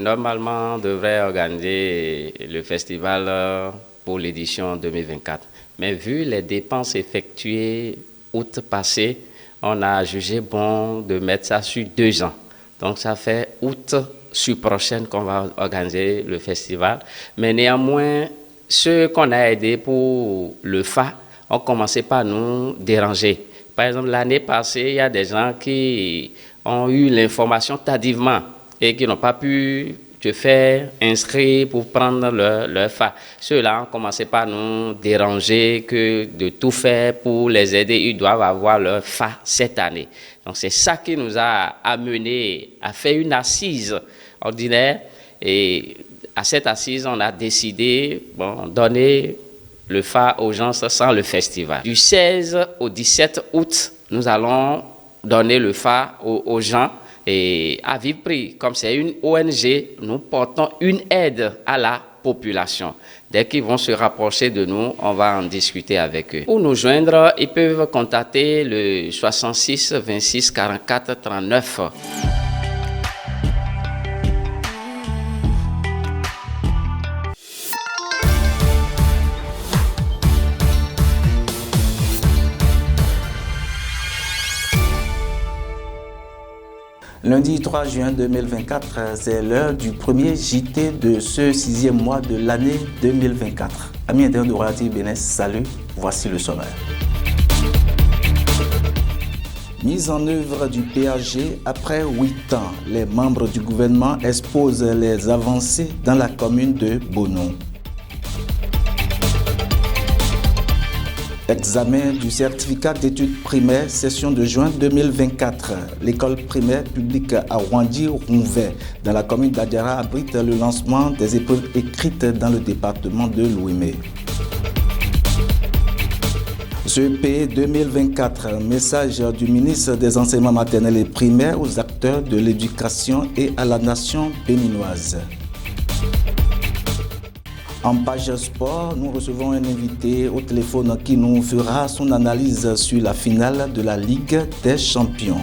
normalement, devrait organiser le festival pour l'édition 2024. Mais vu les dépenses effectuées août passé, on a jugé bon de mettre ça sur 2 ans. Donc ça fait août sur prochaine qu'on va organiser le festival. Mais néanmoins, ceux qu'on a aidés pour le FA ont commencé par nous déranger. Par exemple, l'année passée, il y a des gens qui ont eu l'information tardivement et qui n'ont pas pu se faire inscrire pour prendre leur FA. Ceux-là ont commencé par nous déranger que de tout faire pour les aider. Ils doivent avoir leur FA cette année. Donc c'est ça qui nous a amené à faire une assise ordinaire. Et à cette assise, on a décidé de donner le FA aux gens sans le festival. Du 16 au 17 août, nous allons donner le FA aux gens. Et à vive prix, comme c'est une ONG, nous portons une aide à la population. Dès qu'ils vont se rapprocher de nous, on va en discuter avec eux. Pour nous joindre, ils peuvent contacter le 66 26 44 39. Lundi 3 juin 2024, c'est l'heure du premier JT de ce 6e mois de l'année 2024. Amis internautes de Royal TV Bénin, salut, voici le sommaire. Mise en œuvre du PAG après 8 ans, les membres du gouvernement exposent les avancées dans la commune de Bonon. Examen du certificat d'études primaires, session de juin 2024. L'école primaire publique à Rwandi-Rouvet, dans la commune d'Adiara, abrite le lancement des épreuves écrites dans le département de l'Ouémé. CEP 2024, message du ministre des Enseignements maternels et primaires aux acteurs de l'éducation et à la nation béninoise. En page sport, nous recevons un invité au téléphone qui nous fera son analyse sur la finale de la Ligue des Champions.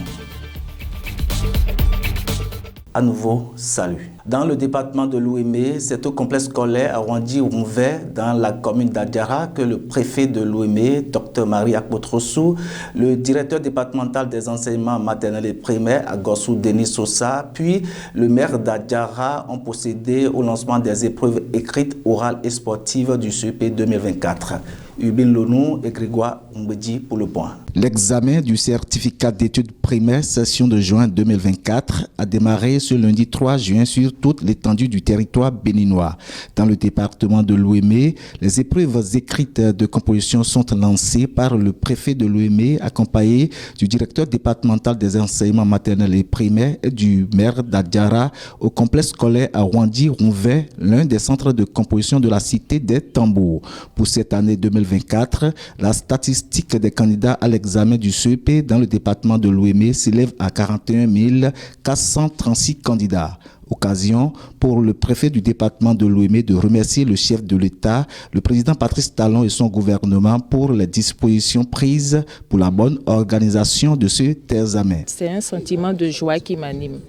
À nouveau, salut. Dans le département de l'Ouémé, c'est au complexe scolaire à Rwandi-Rouvet, dans la commune d'Adiara, que le préfet de l'Ouémé, Dr Marie Akpotrossou, le directeur départemental des enseignements maternels et primaires, Agossou Denis Sosa, puis le maire d'Adiara ont procédé au lancement des épreuves écrites, orales et sportives du CEP 2024. Ubin Lonou et Grégoire Mbedi pour le point. L'examen du certificat d'études primaires session de juin 2024 a démarré ce lundi 3 juin sur toute l'étendue du territoire béninois. Dans le département de l'Ouémé, les épreuves écrites de composition sont lancées par le préfet de l'Ouémé, accompagné du directeur départemental des enseignements maternels et primaires et du maire d'Adiara au complexe scolaire à Rwandi-Rouvet, l'un des centres de composition de la cité des Tambours. Pour cette année 2024, la statistique des candidats à l'examen du CEP dans le département de l'Ouémé s'élève à 41 436 candidats. Occasion pour le préfet du département de l'Ouémé de remercier le chef de l'État, le président Patrice Talon et son gouvernement pour les dispositions prises pour la bonne organisation de cet examen. C'est un sentiment de joie qui m'anime.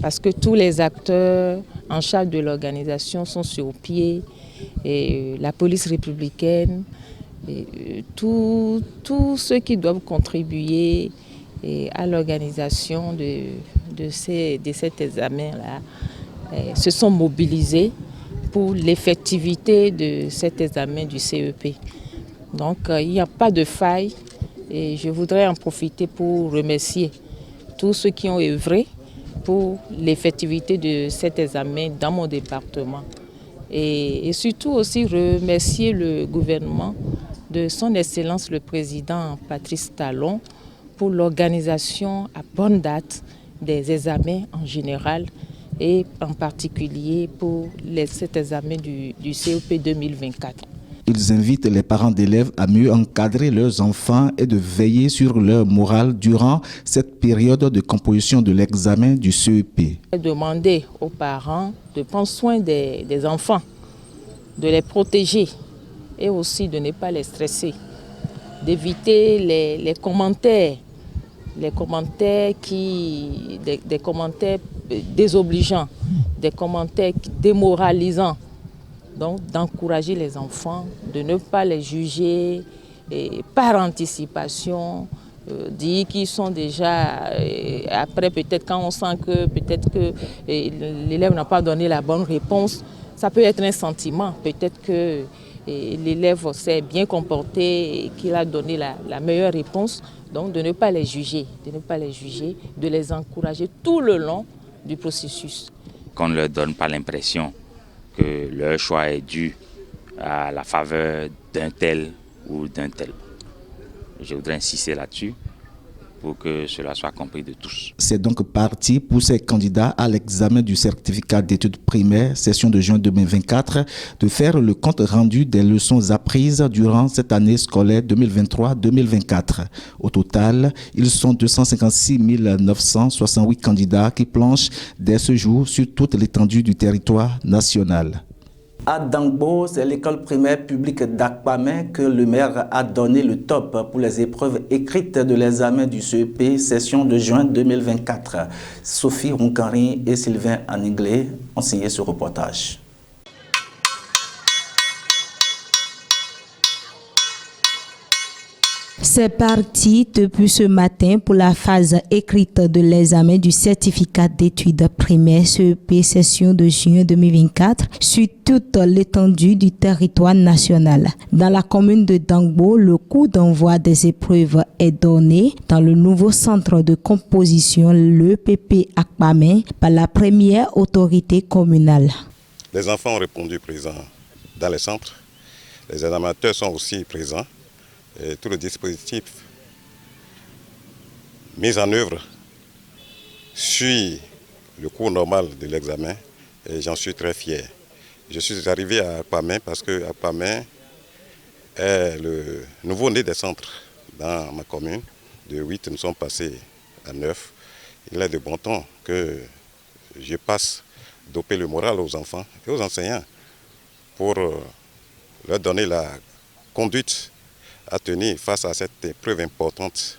Parce que tous les acteurs en charge de l'organisation sont sur pied, et la police républicaine, et tous ceux qui doivent contribuer à l'organisation de cet examen-là se sont mobilisés pour l'effectivité de cet examen du CEP. Donc il n'y a pas de faille et je voudrais en profiter pour remercier tous ceux qui ont œuvré pour l'effectivité de cet examen dans mon département. Et surtout aussi remercier le gouvernement de son Excellence le Président Patrice Talon pour l'organisation à bonne date des examens en général et en particulier pour cet examen du CEP 2024. Ils invitent les parents d'élèves à mieux encadrer leurs enfants et de veiller sur leur morale durant cette période de composition de l'examen du CEP. Demander aux parents de prendre soin des enfants, de les protéger et aussi de ne pas les stresser, d'éviter les commentaires désobligeants, des commentaires démoralisants. Donc d'encourager les enfants, de ne pas les juger par anticipation, dire qu'ils sont déjà, après peut-être quand on sent que peut-être que l'élève n'a pas donné la bonne réponse, ça peut être un sentiment, peut-être que l'élève s'est bien comporté et qu'il a donné la meilleure réponse. Donc de ne pas les juger, de les encourager tout le long du processus. Qu'on ne leur donne pas l'impression que leur choix est dû à la faveur d'un tel ou d'un tel. Je voudrais insister là-dessus pour que cela soit compris de tous. C'est donc parti pour ces candidats à l'examen du certificat d'études primaires, session de juin 2024, de faire le compte rendu des leçons apprises durant cette année scolaire 2023-2024. Au total, ils sont 256 968 candidats qui planchent dès ce jour sur toute l'étendue du territoire national. À Dangbo, c'est l'école primaire publique d'Akpamé que le maire a donné le top pour les épreuves écrites de l'examen du CEP session de juin 2024. Sophie Roncari et Sylvain Anglais ont signé ce reportage. C'est parti depuis ce matin pour la phase écrite de l'examen du certificat d'études primaires CEP session de juin 2024 sur toute l'étendue du territoire national. Dans la commune de Dangbo, le coup d'envoi des épreuves est donné dans le nouveau centre de composition, l'EPP Akpamé, par la première autorité communale. Les enfants ont répondu présents dans les centres. Les examinateurs sont aussi présents. Et tout le dispositif mis en œuvre suit le cours normal de l'examen et j'en suis très fier. Je suis arrivé à Akpamé parce que Akpamé est le nouveau-né des centres dans ma commune. De 8, nous sommes passés à 9. Il est de bon temps que je passe doper le moral aux enfants et aux enseignants pour leur donner la conduite à tenir face à cette épreuve importante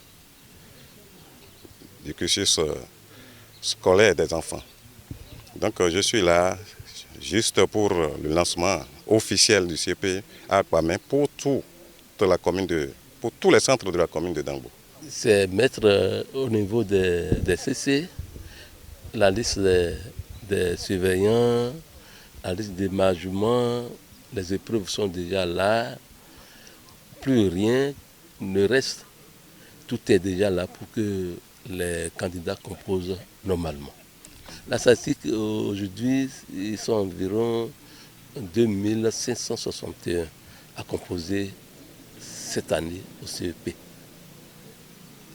du cursus scolaire des enfants. Donc je suis là juste pour le lancement officiel du CEP à Akpamé pour tous les centres de la commune de Dangbo. C'est mettre au niveau des CC la liste des surveillants, la liste des mangements, les épreuves sont déjà là. Plus rien ne reste, tout est déjà là pour que les candidats composent normalement. La statistique aujourd'hui, ils sont environ 2561 à composer cette année au CEP.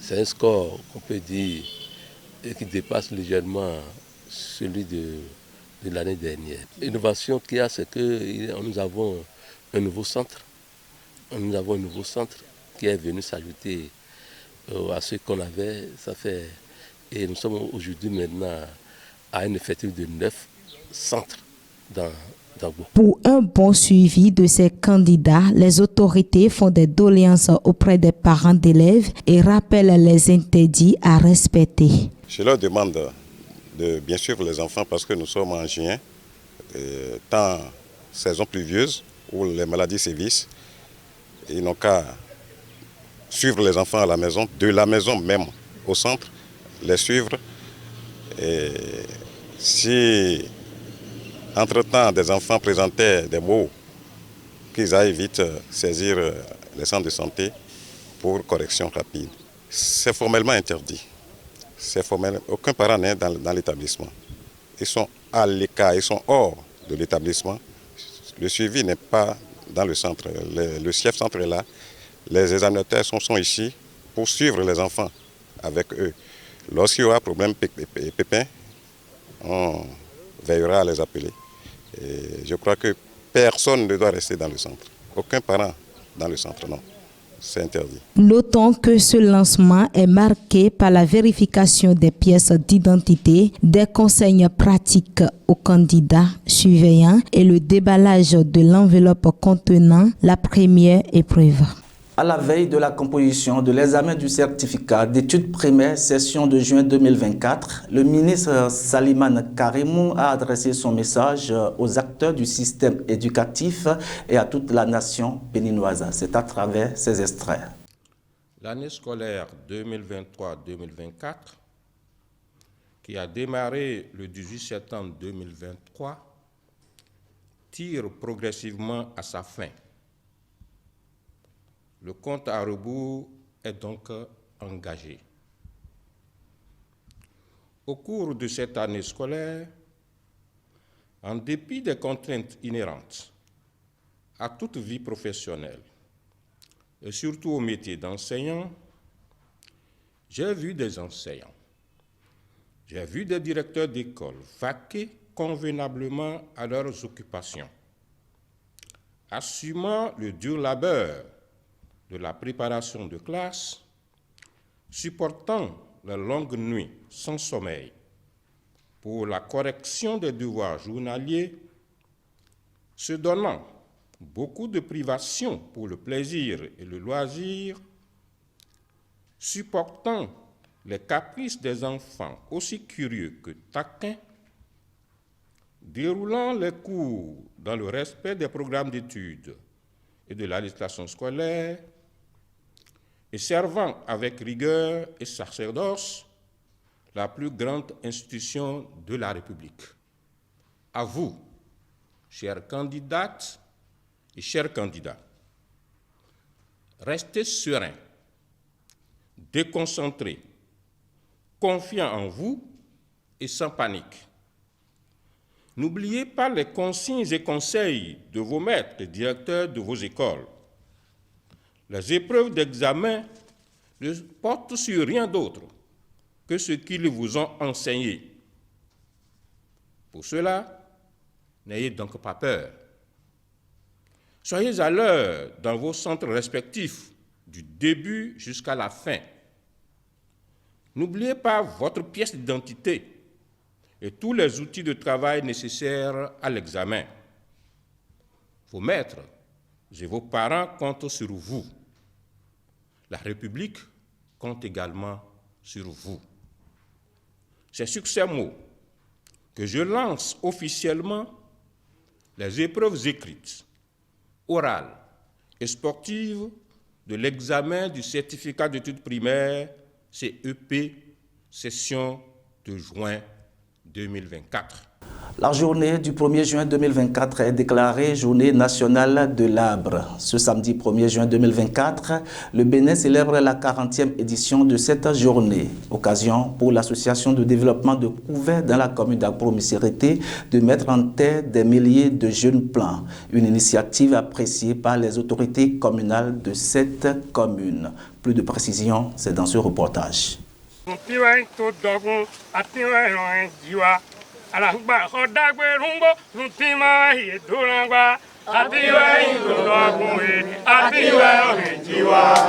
C'est un score qu'on peut dire qui dépasse légèrement celui de l'année dernière. L'innovation qu'il y a, c'est que nous avons un nouveau centre. Nous avons un nouveau centre qui est venu s'ajouter à ce qu'on avait. Et nous sommes aujourd'hui maintenant à un effectif de 9 centres dans Dangbo. Pour un bon suivi de ces candidats, les autorités font des doléances auprès des parents d'élèves et rappellent les interdits à respecter. Je leur demande de bien suivre les enfants parce que nous sommes en juin, temps saison pluvieuse où les maladies sévissent. Ils n'ont qu'à suivre les enfants à la maison, de la maison même au centre, les suivre. Et si, entre-temps, des enfants présentaient des maux, qu'ils aillent vite saisir les centres de santé pour correction rapide. C'est formellement interdit. C'est formel. Aucun parent n'est dans l'établissement. Ils sont à l'écart, ils sont hors de l'établissement. Le suivi n'est pas dans le centre. Le chef centre est là. Les examinateurs sont ici pour suivre les enfants avec eux. Lorsqu'il y aura problème et pépin, on veillera à les appeler. Et je crois que personne ne doit rester dans le centre. Aucun parent dans le centre, non. C'est interdit. Notons que ce lancement est marqué par la vérification des pièces d'identité, des conseils pratiques aux candidats surveillants et le déballage de l'enveloppe contenant la première épreuve. À la veille de la composition de l'examen du certificat d'études primaires session de juin 2024, le ministre Salimane Karimou a adressé son message aux acteurs du système éducatif et à toute la nation béninoise. C'est à travers ces extraits. L'année scolaire 2023-2024, qui a démarré le 18 septembre 2023, tire progressivement à sa fin. Le compte à rebours est donc engagé. Au cours de cette année scolaire, en dépit des contraintes inhérentes à toute vie professionnelle, et surtout au métier d'enseignant, j'ai vu des enseignants, j'ai vu des directeurs d'école vaquer convenablement à leurs occupations, assumant le dur labeur de la préparation de classe, supportant la longue nuit sans sommeil pour la correction des devoirs journaliers, se donnant beaucoup de privations pour le plaisir et le loisir, supportant les caprices des enfants aussi curieux que taquins, déroulant les cours dans le respect des programmes d'études et de la législation scolaire, et servant avec rigueur et sacerdoce la plus grande institution de la République. À vous, chères candidates et chers candidats, restez sereins, déconcentrés, confiants en vous et sans panique. N'oubliez pas les consignes et conseils de vos maîtres et directeurs de vos écoles. Les épreuves d'examen ne portent sur rien d'autre que ce qu'ils vous ont enseigné. Pour cela, n'ayez donc pas peur. Soyez à l'heure dans vos centres respectifs, du début jusqu'à la fin. N'oubliez pas votre pièce d'identité et tous les outils de travail nécessaires à l'examen. Vos maîtres et vos parents comptent sur vous. La République compte également sur vous. C'est sur ces mots que je lance officiellement les épreuves écrites, orales et sportives de l'examen du certificat d'études primaires CEP, session de juin 2024. La journée du 1er juin 2024 est déclarée journée nationale de l'arbre. Ce samedi 1er juin 2024, le Bénin célèbre la 40e édition de cette journée. Occasion pour l'association de développement de Couvet dans la commune d'Agro-Missirité de mettre en terre des milliers de jeunes plants. Une initiative appréciée par les autorités communales de cette commune. Plus de précisions, c'est dans ce reportage.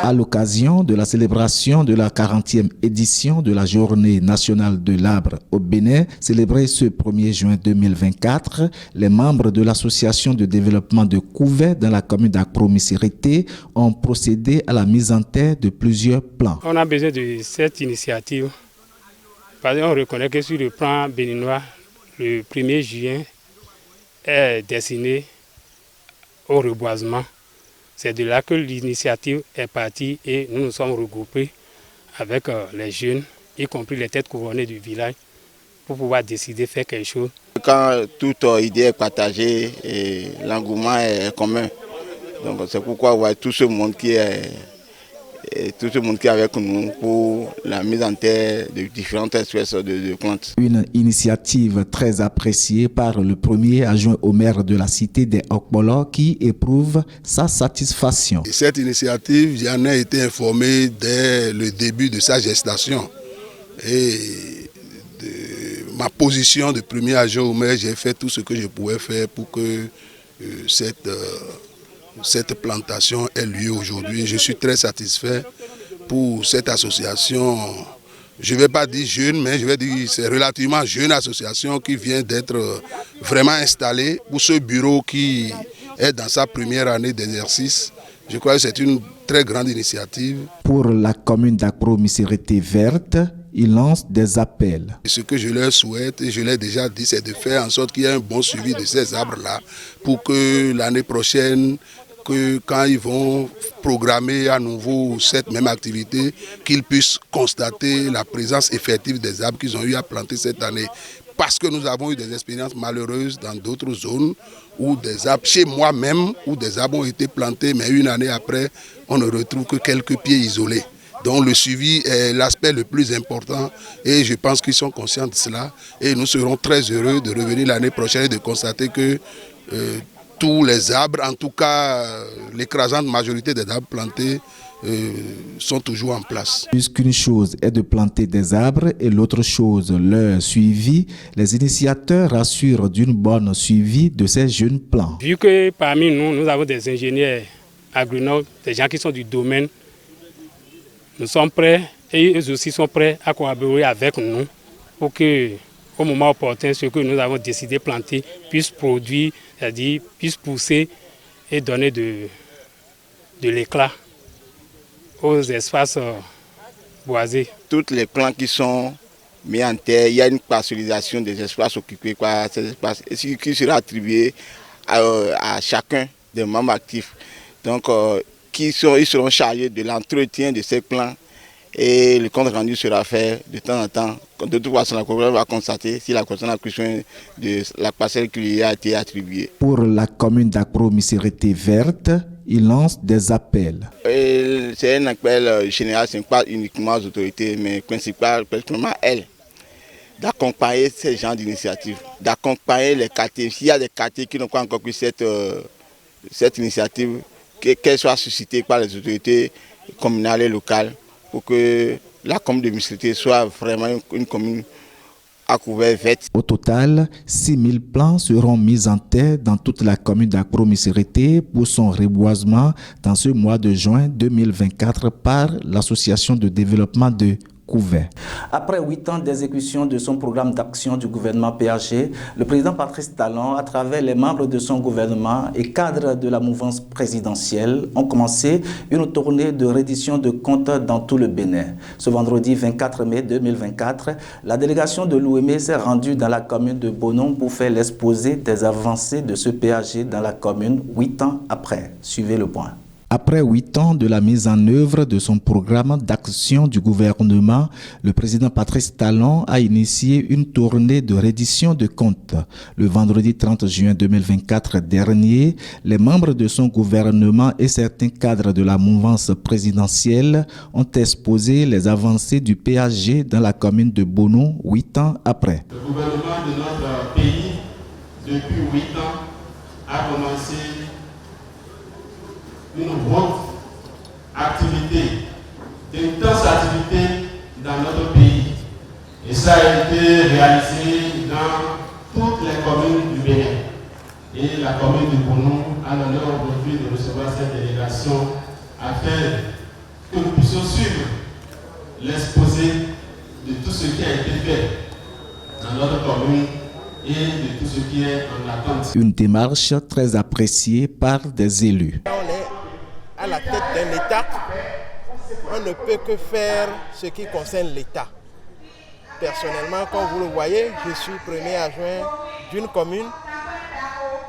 À l'occasion de la célébration de la 40e édition de la Journée nationale de l'arbre au Bénin, célébrée ce 1er juin 2024, les membres de l'association de développement de Couvet dans la commune d'Agro-Missirité ont procédé à la mise en terre de plusieurs plans. On a besoin de cette initiative parce qu'on reconnaît que sur le plan béninois, le 1er juin est destiné au reboisement. C'est de là que l'initiative est partie et nous nous sommes regroupés avec les jeunes, y compris les têtes couronnées du village, pour pouvoir décider de faire quelque chose. Quand toute idée est partagée, l'engouement est commun. Donc c'est pourquoi on voit tout ce monde qui est avec nous pour la mise en terre de différentes espèces de plantes. Une initiative très appréciée par le premier adjoint au maire de la cité des Okpolo qui éprouve sa satisfaction. Cette initiative, j'en ai été informé dès le début de sa gestation. Et de ma position de premier adjoint au maire, j'ai fait tout ce que je pouvais faire pour que cette plantation ait lieu aujourd'hui. Je suis très satisfait pour cette association, je ne vais pas dire jeune, mais je vais dire c'est relativement jeune association qui vient d'être vraiment installée pour ce bureau qui est dans sa première année d'exercice Je crois que c'est une très grande initiative. Pour la commune d'Akpro-Missirité verte, il lance des appels. Ce que je leur souhaite, et je l'ai déjà dit, c'est de faire en sorte qu'il y ait un bon suivi de ces arbres-là pour que l'année prochaine, que quand ils vont programmer à nouveau cette même activité, qu'ils puissent constater la présence effective des arbres qu'ils ont eu à planter cette année. Parce que nous avons eu des expériences malheureuses dans d'autres zones où des arbres, chez moi-même, où des arbres ont été plantés, mais une année après, on ne retrouve que quelques pieds isolés. Donc le suivi est l'aspect le plus important et je pense qu'ils sont conscients de cela. Et nous serons très heureux de revenir l'année prochaine et de constater que tous les arbres, en tout cas l'écrasante majorité des arbres plantés, sont toujours en place. Puisqu'une chose est de planter des arbres et l'autre chose leur suivi, les initiateurs assurent d'une bonne suivi de ces jeunes plants. Vu que parmi nous, nous avons des ingénieurs agronomes, des gens qui sont du domaine, nous sommes prêts et eux aussi sont prêts à collaborer avec nous pour que, au moment opportun, ce que nous avons décidé de planter puisse produire, c'est-à-dire puisse pousser et donner de l'éclat aux espaces boisés. Tous les plants qui sont mis en terre, il y a une parcellisation des espaces occupés par ces espaces qui sera attribué à chacun des membres actifs. Donc, ils seront chargés de l'entretien de ces plants et le compte rendu sera fait de temps en temps. De toute façon, la commune va constater si la personne a besoin de la parcelle qui lui a été attribuée. Pour la commune d'Akpro-Missirité verte, il lance des appels. C'est un appel général, ce n'est pas uniquement aux autorités, mais principalement elles, d'accompagner ces gens d'initiatives, d'accompagner les quartiers. S'il y a des quartiers qui n'ont pas encore pris cette initiative, qu'elle soit suscitée par les autorités communales et locales pour que la commune de Missirité soit vraiment une commune à couvert vert. Au total, 6000 plants seront mis en terre dans toute la commune d'Akpro-Missirité pour son reboisement dans ce mois de juin 2024 par l'association de développement de Couvert. Après 8 ans d'exécution de son programme d'action du gouvernement PAG, le président Patrice Talon, à travers les membres de son gouvernement et cadres de la mouvance présidentielle, ont commencé une tournée de reddition de comptes dans tout le Bénin. Ce vendredi 24 mai 2024, la délégation de l'OUME s'est rendue dans la commune de Bonon pour faire l'exposé des avancées de ce PAG dans la commune 8 ans après. Suivez le point. Après 8 ans de la mise en œuvre de son programme d'action du gouvernement, le président Patrice Talon a initié une tournée de reddition de comptes. Le vendredi 30 juin 2024 dernier, les membres de son gouvernement et certains cadres de la mouvance présidentielle ont exposé les avancées du PAG dans la commune de Bonon 8 ans après. Le gouvernement de notre pays, depuis 8 ans, a commencé une grosse activité, d'intense activité dans notre pays. Et ça a été réalisé dans toutes les communes du Bénin. Et la commune de Bonon a l'honneur aujourd'hui de recevoir cette délégation afin que nous puissions suivre l'exposé de tout ce qui a été fait dans notre commune et de tout ce qui est en attente. Une démarche très appréciée par des élus. À la tête d'un État, on ne peut que faire ce qui concerne l'État. Personnellement, comme vous le voyez, je suis premier adjoint d'une commune.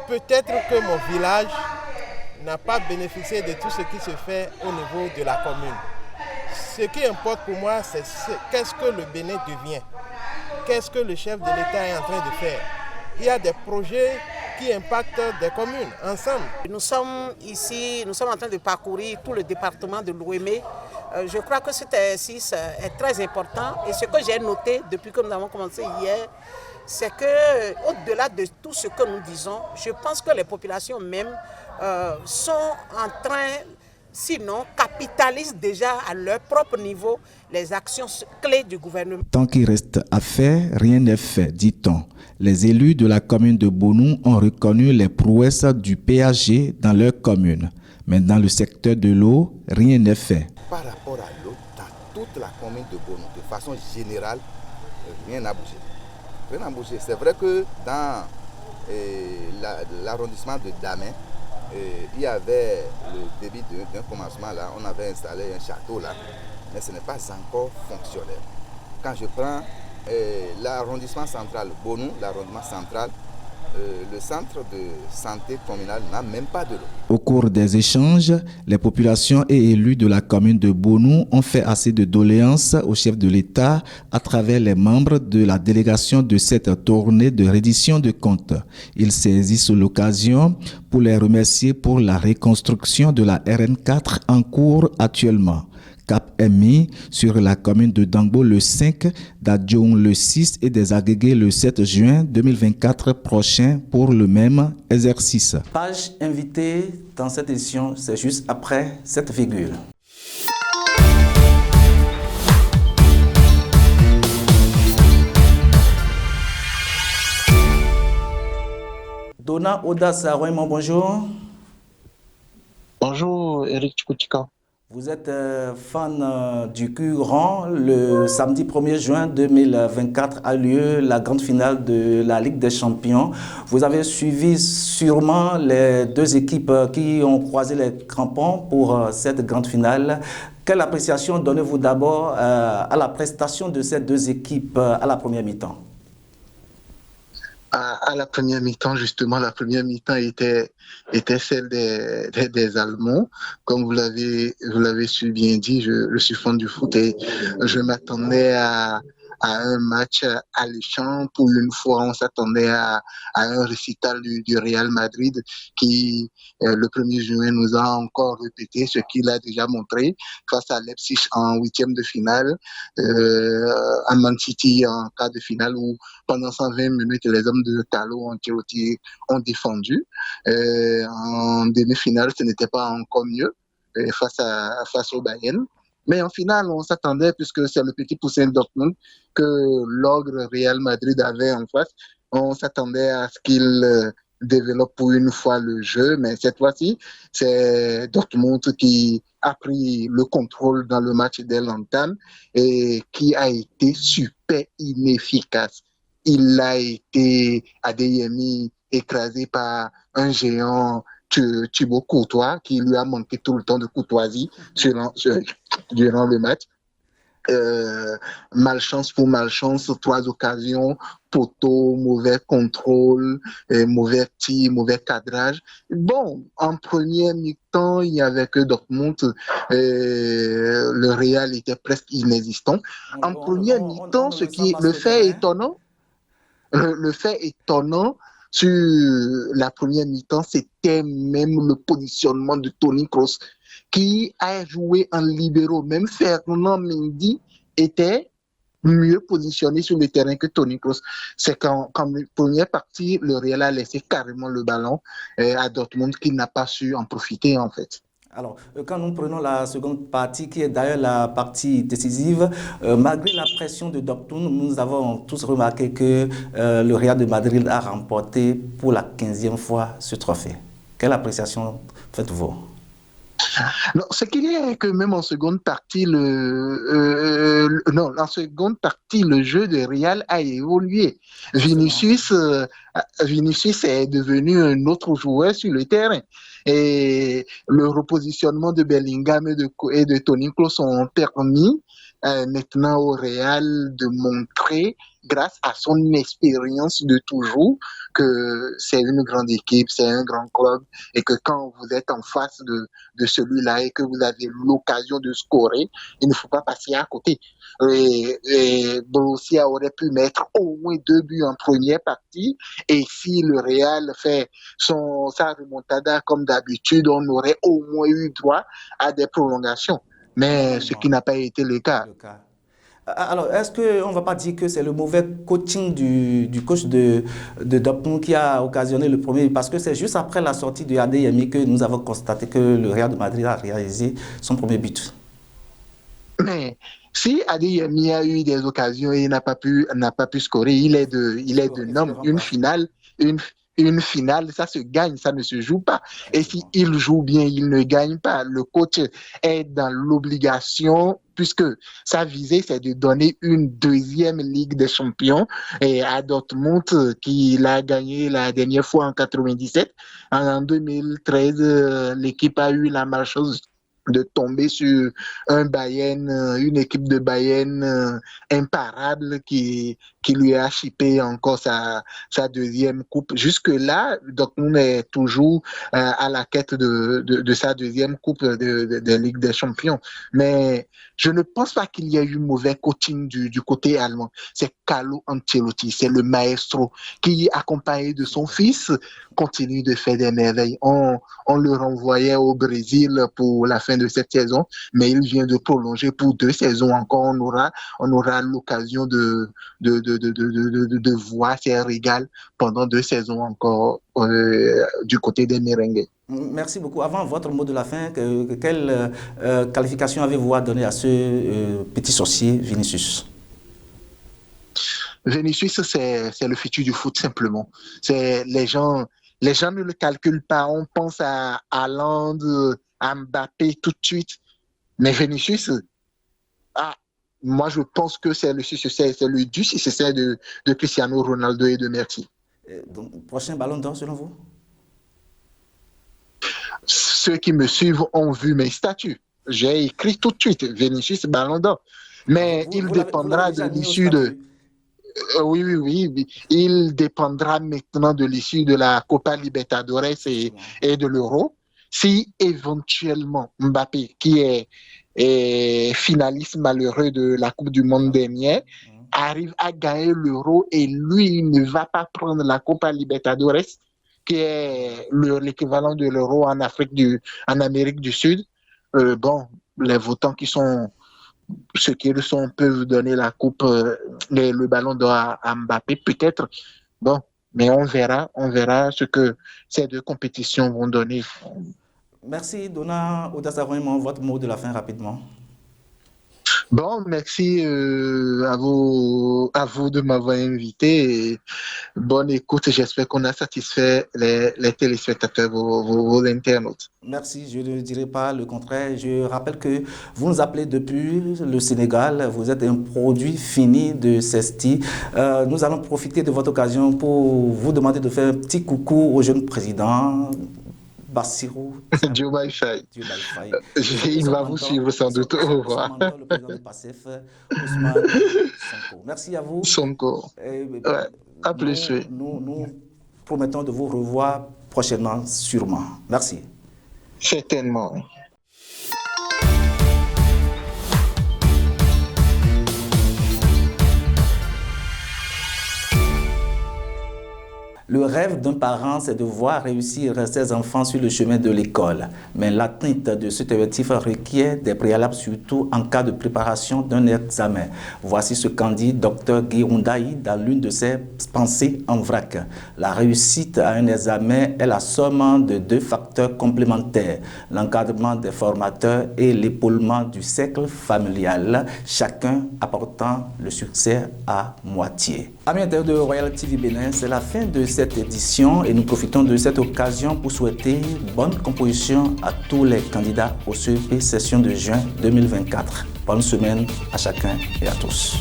Peut-être que mon village n'a pas bénéficié de tout ce qui se fait au niveau de la commune. Ce qui importe pour moi, c'est qu'est-ce que le Bénin devient, qu'est-ce que le chef de l'État est en train de faire. Il y a des projets qui impactent des communes ensemble. Nous sommes ici, nous sommes en train de parcourir tout le département de l'OUME. Je crois que cet exercice est très important et ce que j'ai noté depuis que nous avons commencé hier, c'est que au-delà de tout ce que nous disons, je pense que les populations même sont en train, sinon capitalisent déjà à leur propre niveau les actions clés du gouvernement. Tant qu'il reste à faire, rien n'est fait, dit-on. Les élus de la commune de Bonon ont reconnu les prouesses du PAG dans leur commune. Mais dans le secteur de l'eau, rien n'est fait. Par rapport à l'eau, dans toute la commune de Bonon, de façon générale, rien n'a bougé. Rien n'a bougé. C'est vrai que dans l'arrondissement de Damen, il y avait le début d'un commencement là, on avait installé un château là, mais ce n'est pas encore fonctionnel. Quand je prends l'arrondissement central, Bonou, l'arrondissement central, le centre de santé communal n'a même pas de l'eau. Au cours des échanges, les populations et élus de la commune de Bonou ont fait assez de doléances au chef de l'État à travers les membres de la délégation de cette tournée de reddition de comptes. Ils saisissent l'occasion pour les remercier pour la reconstruction de la RN4 en cours actuellement. Cap est mis sur la commune de Dangbo le 5, d'Adjoun le 6 et des Agégués le 7 juin 2024 prochain pour le même exercice. Page invitée dans cette édition, c'est juste après cette virgule. Dona Oda Saroyman, bonjour. Bonjour Eric Chikoutika. Vous êtes fan du Curan. Le samedi 1er juin 2024 a lieu la grande finale de la Ligue des Champions. Vous avez suivi sûrement les deux équipes qui ont croisé les crampons pour cette grande finale. Quelle appréciation donnez-vous d'abord à la prestation de ces deux équipes à la première mi-temps? À la première mi-temps, justement, la première mi-temps était celle des Allemands. Comme vous l'avez su bien dit, je suis fan du foot et je m'attendais à un match alléchant. Pour une fois, on s'attendait à un récital du Real Madrid qui, le 1er juin, nous a encore répété ce qu'il a déjà montré face à Leipzig en 8e de finale, à Man City en quart de finale où pendant 120 minutes, les hommes de Carlo Ancelotti ont défendu. En demi-finale, ce n'était pas encore mieux face au Bayern. Mais en finale, on s'attendait, puisque c'est le petit poussin Dortmund que l'ogre Real Madrid avait en face, on s'attendait à ce qu'il développe pour une fois le jeu. Mais cette fois-ci, c'est Dortmund qui a pris le contrôle dans le match dès l'entame et qui a été super inefficace. Il a été, Adeyemi, écrasé par un géant Thibaut Courtois qui lui a manqué tout le temps de courtoisie durant le match. Malchance pour malchance, 3 occasions, poteau, mauvais contrôle, mauvais tir, mauvais cadrage. Bon, en première mi-temps, il n'y avait que Dortmund. Le Real était presque inexistant. En première mi-temps, le fait étonnant sur la première mi-temps, c'était même le positionnement de Toni Kroos qui a joué en libéraux. Même Fernand Mendy était mieux positionné sur le terrain que Toni Kroos. C'est qu'en première partie, le Real a laissé carrément le ballon à Dortmund qui n'a pas su en profiter en fait. Alors, quand nous prenons la seconde partie, qui est d'ailleurs la partie décisive, malgré la pression de Dortmund, nous avons tous remarqué que le Real de Madrid a remporté pour la 15e fois ce trophée. Quelle appréciation faites-vous? Non, ce qu'il y a que même en seconde partie, le jeu de Real a évolué. Vinicius est devenu un autre joueur sur le terrain. Et le repositionnement de Bellingham et de Toni Kroos ont permis maintenant au Real de montrer, grâce à son expérience de toujours, que c'est une grande équipe, c'est un grand club, et que quand vous êtes en face de celui-là et que vous avez l'occasion de scorer, il ne faut pas passer à côté. Et Borussia aurait pu mettre au moins 2 buts en première partie, et si le Real fait sa remontada comme d'habitude, on aurait au moins eu droit à des prolongations. Mais ce qui n'a pas été le cas. Alors, est-ce qu'on ne va pas dire que c'est le mauvais coaching du coach de Dortmund qui a occasionné le premier? Parce que c'est juste après la sortie de Adeyemi que nous avons constaté que le Real de Madrid a réalisé son premier but. Mais si Adeyemi a eu des occasions et n'a pas pu scorer, il est de norme. une finale, ça se gagne, ça ne se joue pas. Et si il joue bien, il ne gagne pas. Le coach est dans l'obligation, puisque sa visée, c'est de donner une deuxième Ligue des Champions et à Dortmund, qui l'a gagné la dernière fois en 97. En 2013, l'équipe a eu la malchance de tomber sur un Bayern, une équipe de Bayern imparable qui lui a chippé encore sa deuxième coupe. Jusque-là, Dortmund est toujours à la quête de sa deuxième coupe de Ligue des Champions. Mais je ne pense pas qu'il y ait eu mauvais coaching du côté allemand. C'est Carlo Ancelotti, c'est le maestro qui, accompagné de son fils, continue de faire des merveilles. On le renvoyait au Brésil pour la fin de cette saison, mais il vient de prolonger pour 2 saisons encore. On aura l'occasion de voir ses régals pendant 2 saisons encore du côté des Merengues. Merci beaucoup. Avant votre mot de la fin, quelle qualification avez-vous à donner à ce petit sorcier Vinicius? Vinicius, c'est le futur du foot, simplement. Les gens ne le calculent pas. On pense à Haaland, à Mbappé tout de suite. Mais Vinicius, moi je pense que c'est le successeur de Cristiano Ronaldo et de Messi. Donc, prochain ballon d'or selon vous? Ceux qui me suivent ont vu mes statuts. J'ai écrit tout de suite Vinicius ballon d'or. Mais il dépendra de l'issue de... Oui. Il dépendra maintenant de l'issue de la Copa Libertadores et de l'Euro. Si éventuellement Mbappé, qui est finaliste malheureux de la Coupe du Monde dernière, arrive à gagner l'Euro et lui ne va pas prendre la Copa Libertadores, qui est l'équivalent de l'Euro en Amérique du Sud, les votants qui sont ceux qui le sont peuvent donner la coupe, le ballon d'or à Mbappé, peut-être. Bon, mais on verra ce que ces 2 compétitions vont donner. Merci, Dona Oudassa-Vraiment, votre mot de la fin rapidement. Bon, merci à vous de m'avoir invité. Et bonne écoute, j'espère qu'on a satisfait les téléspectateurs, vos internautes. Merci, je ne dirai pas le contraire. Je rappelle que vous nous appelez depuis le Sénégal. Vous êtes un produit fini de CESTI. Nous allons profiter de votre occasion pour vous demander de faire un petit coucou au jeune président Bassirou Diomaye Faye. Il va vous suivre sans doute. Au revoir. Le président du PASTEF, Ousmane Sonko. Merci à vous. Sonko. À plus. Nous promettons de vous revoir prochainement, sûrement. Merci. Certainement. Le rêve d'un parent, c'est de voir réussir ses enfants sur le chemin de l'école. Mais l'atteinte de cet objectif requiert des préalables, surtout en cas de préparation d'un examen. Voici ce qu'en dit Dr Guy Rondaï dans l'une de ses pensées en vrac. La réussite à un examen est la somme de 2 facteurs complémentaires, l'encadrement des formateurs et l'épaulement du cercle familial, chacun apportant le succès à moitié. Amis internautes de Royal TV Bénin, c'est la fin de cette édition et nous profitons de cette occasion pour souhaiter bonne composition à tous les candidats au CEP session de juin 2024. Bonne semaine à chacun et à tous.